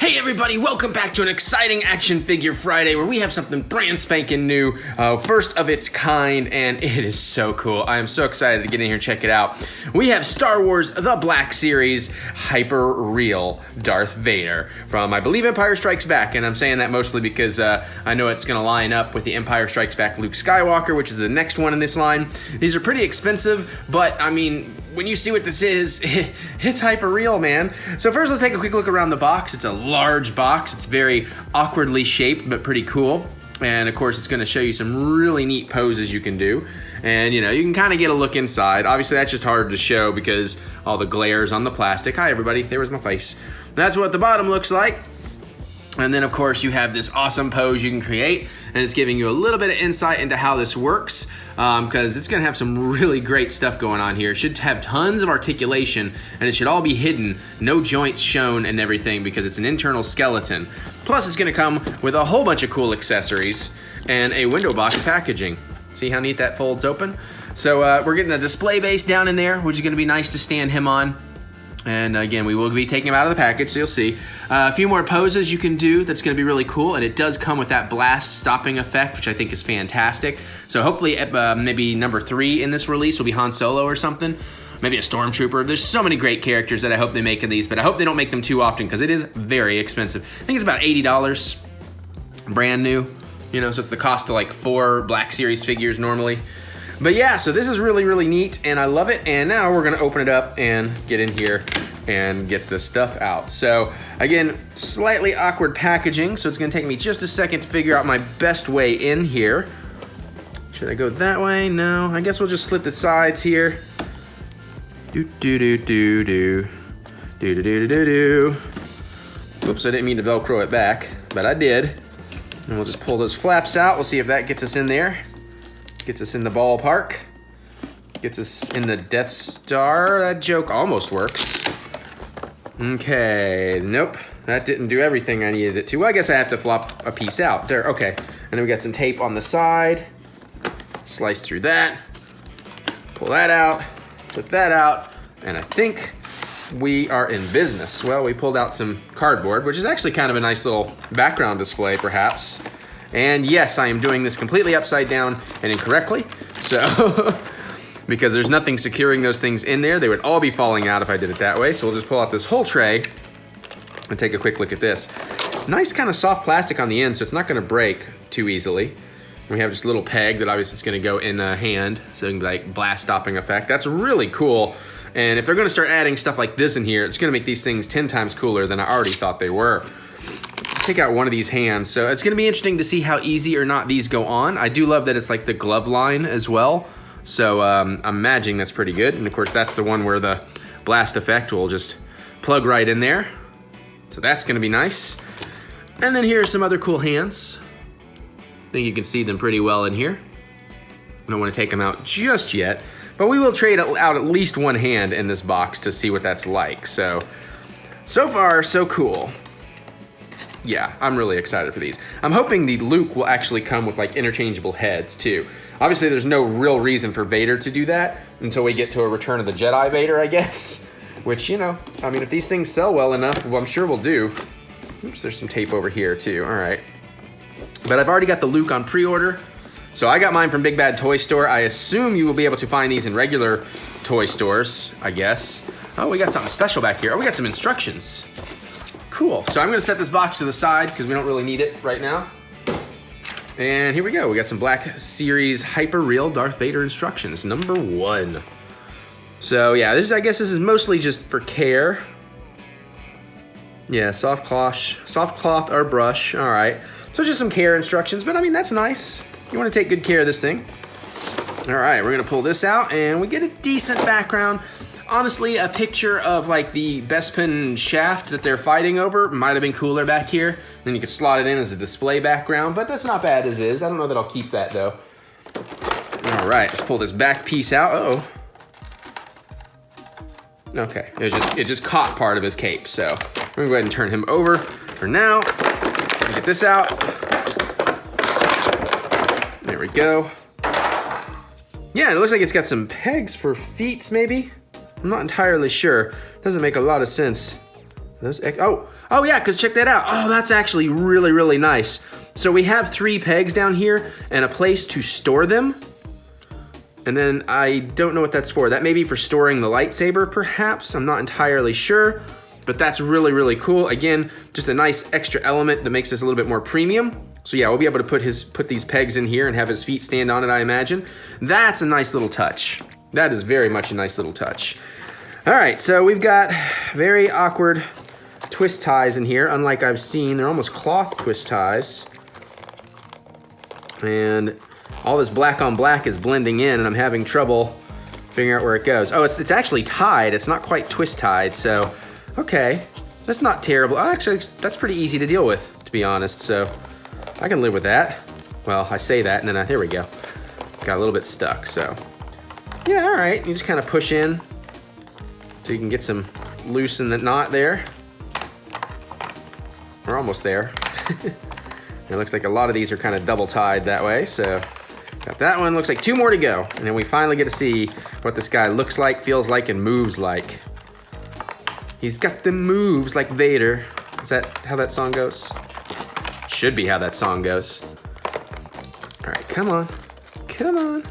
Hey everybody, welcome back to an exciting Action Figure Friday where we have something brand spanking new, first of its kind, and it is so cool. I am so excited to get in here and check it out. We have Star Wars The Black Series Hyper Real Darth Vader from, I believe, Empire Strikes Back, and I'm saying that mostly because I know it's going to line up with the Empire Strikes Back Luke Skywalker, which is the next one in this line. These are pretty expensive, but I mean, when you see what this is, it's hyper real, man. So first, let's take a quick look around the box. It's a large box. It's very awkwardly shaped, but pretty cool. And of course, it's gonna show you some really neat poses you can do. And you know, you can kind of get a look inside. Obviously, that's just hard to show because all the glares on the plastic. Hi, everybody, there was my face. That's what the bottom looks like. And then of course you have this awesome pose you can create, and it's giving you a little bit of insight into how this works, because it's gonna have some really great stuff going on here. It should have tons of articulation, and it should all be hidden, no joints shown and everything, because it's an internal skeleton. Plus it's gonna come with a whole bunch of cool accessories and a window box packaging. See how neat that folds open? So we're getting a display base down in there, which is gonna be nice to stand him on. And again, we will be taking him out of the package, so you'll see. A few more poses you can do that's gonna be really cool, and it does come with that blast stopping effect, which I think is fantastic. So hopefully maybe number 3 in this release will be Han Solo or something. Maybe a Stormtrooper. There's so many great characters that I hope they make in these, but I hope they don't make them too often because it is very expensive. I think it's about $80, brand new. You know, so it's the cost of like 4 Black Series figures normally. But yeah, so this is really, really neat, and I love it. And now we're gonna open it up and get in here and get this stuff out. So again, slightly awkward packaging, so it's gonna take me just a second to figure out my best way in here. Should I go that way? No, I guess we'll just slit the sides here. Do-do-do-do-do. Do-do-do-do-do. Oops, I didn't mean to Velcro it back, but I did. And we'll just pull those flaps out. We'll see if that gets us in there. Gets us in the ballpark. Gets us in the Death Star. That joke almost works. Okay, nope. That didn't do everything I needed it to. Well, I guess I have to flop a piece out. There, okay. And then we got some tape on the side. Slice through that. Pull that out. Put that out. And I think we are in business. Well, we pulled out some cardboard, which is actually kind of a nice little background display, perhaps. And yes, I am doing this completely upside down and incorrectly. So, because there's nothing securing those things in there. They would all be falling out if I did it that way. So we'll just pull out this whole tray and take a quick look at this. Nice kind of soft plastic on the end, so it's not gonna break too easily. We have just a little peg that obviously is gonna go in a hand, so it can be like blast stopping effect. That's really cool. And if they're gonna start adding stuff like this in here, it's gonna make these things 10 times cooler than I already thought they were. Take out one of these hands. So it's gonna be interesting to see how easy or not these go on. I do love that it's like the glove line as well. So I'm imagining that's pretty good. And of course, that's the one where the blast effect will just plug right in there. So that's gonna be nice. And then here are some other cool hands. I think you can see them pretty well in here. I don't wanna take them out just yet, but we will trade out at least one hand in this box to see what that's like. So far, so cool. Yeah, I'm really excited for these. I'm hoping the Luke will actually come with like interchangeable heads too. Obviously there's no real reason for Vader to do that until we get to a Return of the Jedi Vader, I guess. Which, you know, I mean, if these things sell well enough, well, I'm sure we'll do. Oops, there's some tape over here too, all right. But I've already got the Luke on pre-order. So I got mine from Big Bad Toy Store. I assume you will be able to find these in regular toy stores, I guess. Oh, we got something special back here. Oh, we got some instructions. Cool, so I'm gonna set this box to the side because we don't really need it right now. And here we go, we got some Black Series Hyper Real Darth Vader instructions, number 1. So yeah, I guess this is mostly just for care. Yeah, soft cloth or brush, all right. So just some care instructions, but I mean, that's nice. You wanna take good care of this thing. All right, we're gonna pull this out and we get a decent background. Honestly, a picture of like the Bespin shaft that they're fighting over might have been cooler back here. Then you could slot it in as a display background, but that's not bad as is. I don't know that I'll keep that though. All right, let's pull this back piece out. Uh-oh. Okay, it just caught part of his cape. So we're gonna go ahead and turn him over for now. Get this out. There we go. Yeah, it looks like it's got some pegs for feet maybe. I'm not entirely sure. Doesn't make a lot of sense. Those, oh, Oh yeah, because check that out. Oh, that's actually really, really nice. So we have 3 pegs down here and a place to store them. And then I don't know what that's for. That may be for storing the lightsaber, perhaps. I'm not entirely sure, but that's really, really cool. Again, just a nice extra element that makes this a little bit more premium. So yeah, we'll be able to put these pegs in here and have his feet stand on it, I imagine. That's a nice little touch. That is very much a nice little touch. All right, so we've got very awkward twist ties in here, unlike I've seen. They're almost cloth twist ties. And all this black on black is blending in, and I'm having trouble figuring out where it goes. Oh, it's actually tied. It's not quite twist tied, so okay. That's not terrible. Actually, that's pretty easy to deal with, to be honest, so I can live with that. Well, I say that, and then there we go. Got a little bit stuck, so. Yeah, all right, you just kind of push in so you can get some loose in the knot there. We're almost there. It looks like a lot of these are kind of double tied that way, so got that one. Looks like 2 more to go, and then we finally get to see what this guy looks like, feels like, and moves like. He's got the moves like Vader. Is that how that song goes? Should be how that song goes. All right, come on. Come on.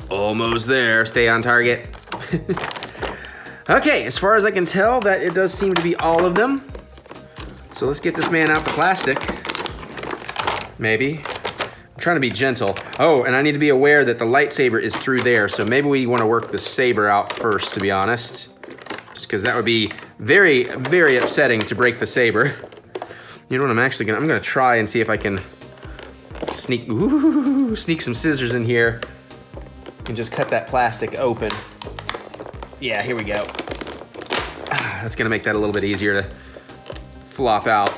Almost there. Stay on target. Okay, as far as I can tell, that it does seem to be all of them. So let's get this man out the plastic. Maybe. I'm trying to be gentle. Oh, and I need to be aware that the lightsaber is through there, so maybe we want to work the saber out first, to be honest. Just because that would be very, very upsetting to break the saber. You know what I'm gonna try and see if I can sneak some scissors in here and just cut that plastic open. Yeah, here we go. That's gonna make that a little bit easier to flop out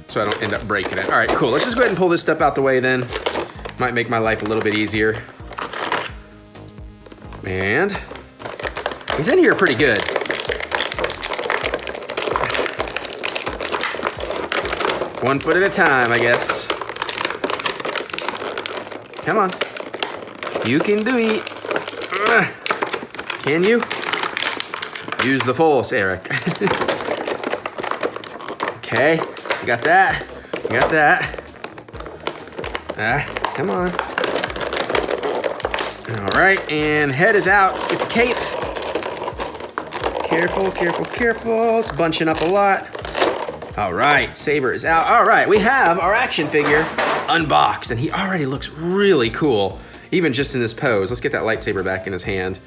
so I don't end up breaking it. All right, cool. Let's just go ahead and pull this stuff out the way then. Might make my life a little bit easier. And he's in here pretty good. One foot at a time, I guess. Come on. You can do it. Can you? Use the force, Eric. Okay, you got that. You got that. Come on. All right, and head is out. Let's get the cape. Careful, careful, careful. It's bunching up a lot. All right, saber is out. All right, we have our action figure unboxed, and he already looks really cool, even just in this pose. Let's get that lightsaber back in his hand.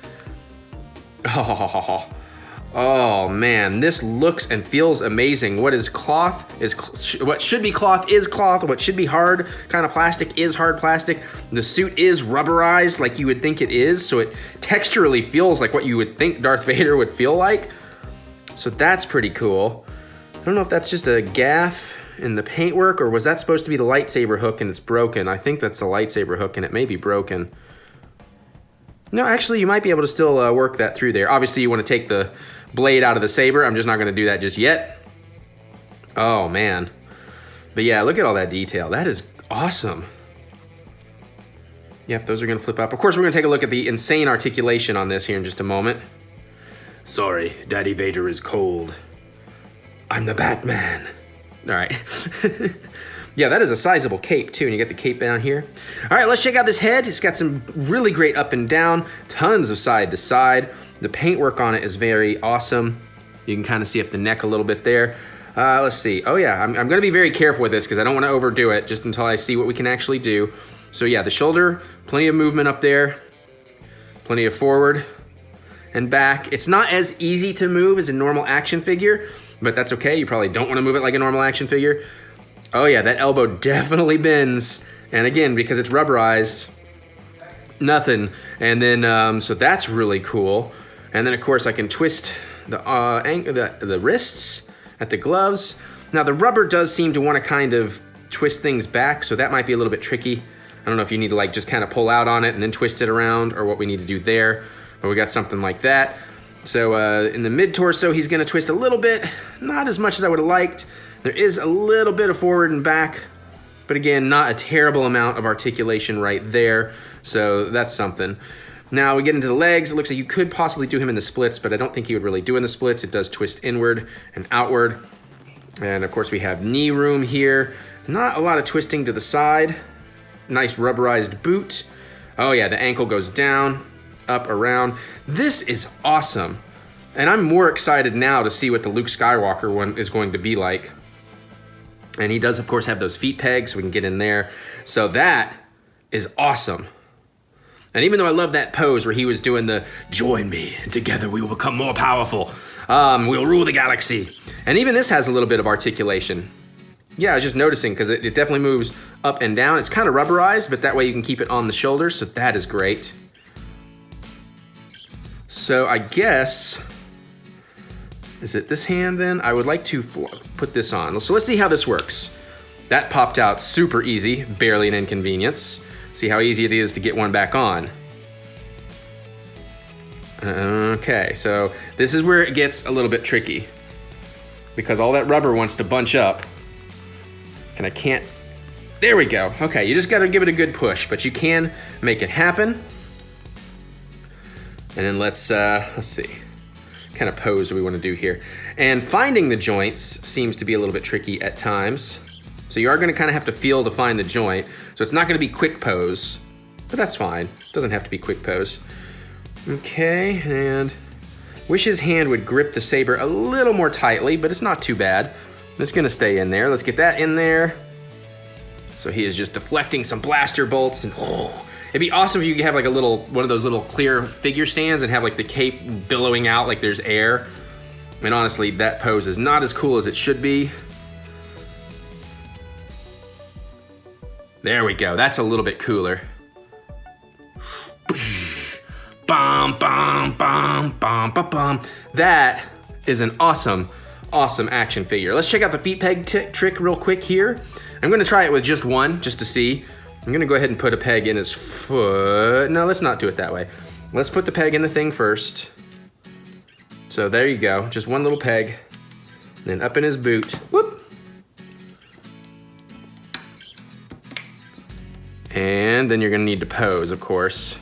Oh man, this looks and feels amazing. What is cloth is what should be cloth is cloth. What should be hard kind of plastic is hard plastic. The suit is rubberized like you would think it is, so it texturally feels like what you would think Darth Vader would feel like. So that's pretty cool. I don't know if that's just a gaff in the paintwork, or was that supposed to be the lightsaber hook and it's broken? I think that's the lightsaber hook and it may be broken. No, actually, you might be able to still work that through there. Obviously, you want to take the blade out of the saber. I'm just not going to do that just yet. Oh, man. But yeah, look at all that detail. That is awesome. Yep, those are going to flip up. Of course, we're going to take a look at the insane articulation on this here in just a moment. Sorry, Daddy Vader is cold. I'm the Batman. All right. Yeah, that is a sizable cape, too, and you get the cape down here. All right, let's check out this head. It's got some really great up and down, tons of side to side. The paintwork on it is very awesome. You can kind of see up the neck a little bit there. Let's see. Oh, yeah, I'm going to be very careful with this because I don't want to overdo it just until I see what we can actually do. So, yeah, the shoulder, plenty of movement up there, plenty of forward and back. It's not as easy to move as a normal action figure, but that's okay. You probably don't want to move it like a normal action figure. Oh yeah, that elbow definitely bends. And again, because it's rubberized, nothing. And then, so that's really cool. And then of course I can twist the wrists at the gloves. Now the rubber does seem to want to kind of twist things back, so that might be a little bit tricky. I don't know if you need to like just kind of pull out on it and then twist it around, or what we need to do there. But we got something like that. So in the mid-torso, he's gonna twist a little bit, not as much as I would have liked. There is a little bit of forward and back, but again, not a terrible amount of articulation right there. So that's something. Now we get into the legs. It looks like you could possibly do him in the splits, but I don't think he would really do in the splits. It does twist inward and outward. And of course we have knee room here. Not a lot of twisting to the side. Nice rubberized boot. Oh yeah, the ankle goes down, up, around. This is awesome. And I'm more excited now to see what the Luke Skywalker one is going to be like. And he does, of course, have those feet pegs, so we can get in there. So that is awesome. And even though I love that pose where he was doing the, join me, and together we will become more powerful. We'll rule the galaxy. And even this has a little bit of articulation. Yeah, I was just noticing, because it definitely moves up and down. It's kind of rubberized, but that way you can keep it on the shoulders, so that is great. So I guess, is it this hand then? I would like to put this on. So let's see how this works. That popped out super easy, barely an inconvenience. See how easy it is to get one back on. Okay, so this is where it gets a little bit tricky because all that rubber wants to bunch up and I can't, there we go. Okay, you just gotta give it a good push, but you can make it happen. And then let's see, what kind of pose do we wanna do here? And finding the joints seems to be a little bit tricky at times. So you are gonna kinda have to feel to find the joint. So it's not gonna be quick pose, but that's fine. It doesn't have to be quick pose. Okay, and wish his hand would grip the saber a little more tightly, but it's not too bad. It's gonna stay in there. Let's get that in there. So he is just deflecting some blaster bolts, and oh, it'd be awesome if you could have like a little, one of those little clear figure stands and have like the cape billowing out like there's air. And honestly, that pose is not as cool as it should be. There we go, that's a little bit cooler. Bum, bum, bum, bum, bum, bum. That is an awesome, awesome action figure. Let's check out the feet peg trick real quick here. I'm gonna try it with just one, just to see. I'm gonna go ahead and put a peg in his foot. No, let's not do it that way. Let's put the peg in the thing first. So there you go, just one little peg. And then up in his boot, whoop. And then you're gonna need to pose, of course.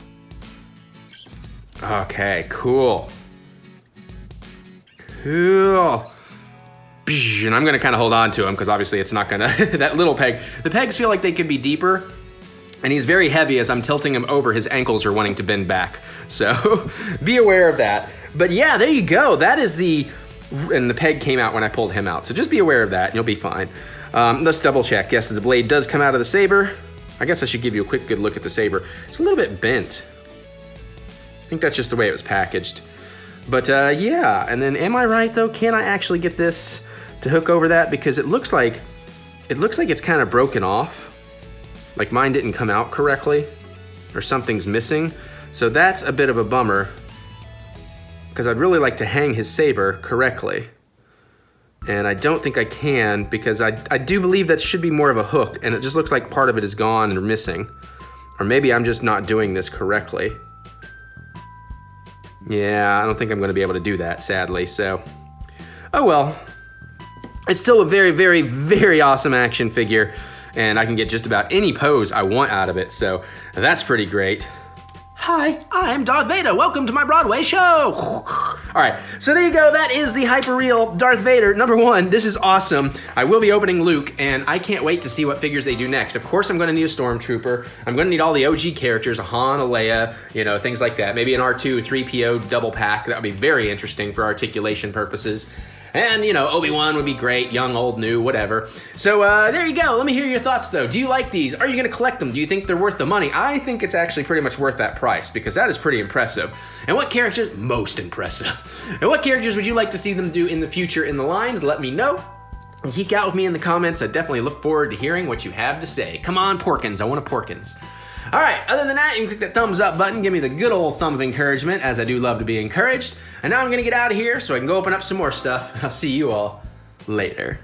Okay, cool. Cool. And I'm gonna kind of hold on to him because obviously it's not gonna, that little peg, the pegs feel like they could be deeper, and he's very heavy. As I'm tilting him over, his ankles are wanting to bend back. So be aware of that. But yeah, there you go. That is the, and the peg came out when I pulled him out. So just be aware of that and you'll be fine. Let's double check. Yes, the blade does come out of the saber. I guess I should give you a quick good look at the saber. It's a little bit bent. I think that's just the way it was packaged. But yeah, and then am I right though? Can I actually get this to hook over that? Because it looks like it's kind of broken off. Like mine didn't come out correctly or something's missing. So that's a bit of a bummer because I'd really like to hang his saber correctly. And I don't think I can because I do believe that should be more of a hook and it just looks like part of it is gone and missing. Or maybe I'm just not doing this correctly. Yeah, I don't think I'm gonna be able to do that, sadly, so. Oh well. It's still a very, very, very awesome action figure and I can get just about any pose I want out of it, so that's pretty great. Hi, I'm Darth Vader. Welcome to my Broadway show. All right, so there you go. That is the hyper-real Darth Vader #1. This is awesome. I will be opening Luke, and I can't wait to see what figures they do next. Of course, I'm going to need a Stormtrooper. I'm going to need all the OG characters, a Han, a Leia, you know, things like that. Maybe an R2, 3PO double pack. That would be very interesting for articulation purposes. And, you know, Obi-Wan would be great, young, old, new, whatever. So there you go. Let me hear your thoughts, though. Do you like these? Are you going to collect them? Do you think they're worth the money? I think it's actually pretty much worth that price because that is pretty impressive. And what characters? Most impressive. And what characters would you like to see them do in the future in the lines? Let me know. Geek out with me in the comments. I definitely look forward to hearing what you have to say. Come on, Porkins. I want a Porkins. All right, other than that, you can click that thumbs up button, give me the good old thumb of encouragement, as I do love to be encouraged. And now I'm gonna get out of here so I can go open up some more stuff. I'll see you all later.